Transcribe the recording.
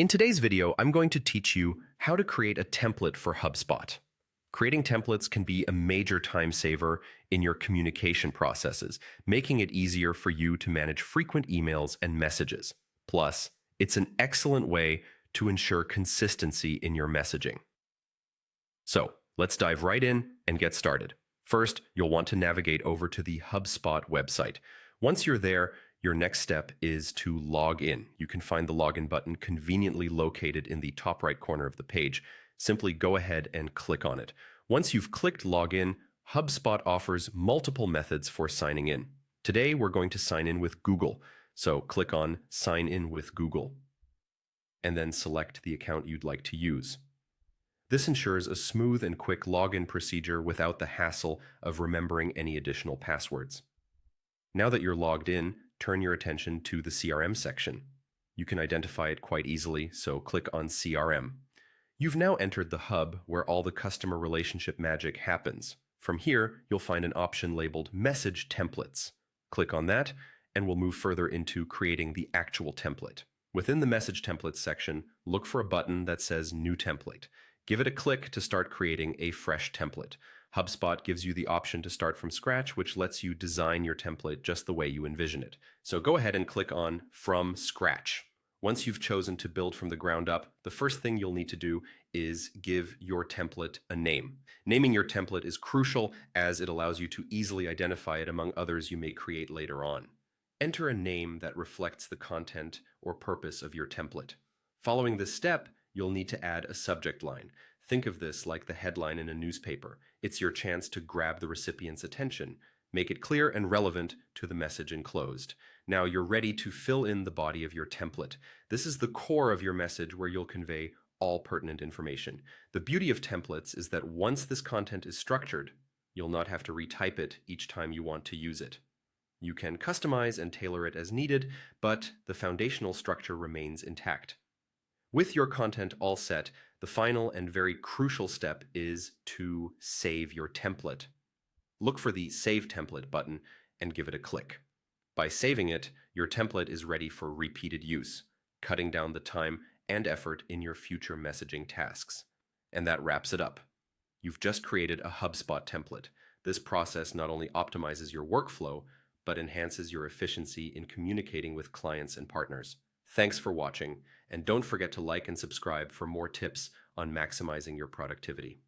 In today's video, I'm going to teach you how to create a template for HubSpot. Creating templates can be a major time saver in your communication processes, making it easier for you to manage frequent emails and messages. Plus, it's an excellent way to ensure consistency in your messaging. So, let's dive right in and get started. First, you'll want to navigate over to the HubSpot website. Once you're there, your next step is to log in. You can find the login button conveniently located in the top right corner of the page. Simply go ahead and click on it. Once you've clicked login, HubSpot offers multiple methods for signing in. Today, we're going to sign in with Google. So click on Sign in with Google, and then select the account you'd like to use. This ensures a smooth and quick login procedure without the hassle of remembering any additional passwords. Now that you're logged in, turn your attention to the CRM section. You can identify it quite easily, so click on CRM. You've now entered the hub where all the customer relationship magic happens. From here, you'll find an option labeled Message Templates. Click on that, and we'll move further into creating the actual template. Within the Message Templates section, look for a button that says New Template. Give it a click to start creating a fresh template. HubSpot gives you the option to start from scratch, which lets you design your template just the way you envision it. So go ahead and click on From Scratch. Once you've chosen to build from the ground up, the first thing you'll need to do is give your template a name. Naming your template is crucial as it allows you to easily identify it among others you may create later on. Enter a name that reflects the content or purpose of your template. Following this step, you'll need to add a subject line. Think of this like the headline in a newspaper. It's your chance to grab the recipient's attention. Make it clear and relevant to the message enclosed. Now you're ready to fill in the body of your template. This is the core of your message where you'll convey all pertinent information. The beauty of templates is that once this content is structured, you'll not have to retype it each time you want to use it. You can customize and tailor it as needed, but the foundational structure remains intact. With your content all set, the final and very crucial step is to save your template. Look for the Save Template button and give it a click. By saving it, your template is ready for repeated use, cutting down the time and effort in your future messaging tasks. And that wraps it up. You've just created a HubSpot template. This process not only optimizes your workflow, but enhances your efficiency in communicating with clients and partners. Thanks for watching, and don't forget to like and subscribe for more tips on maximizing your productivity.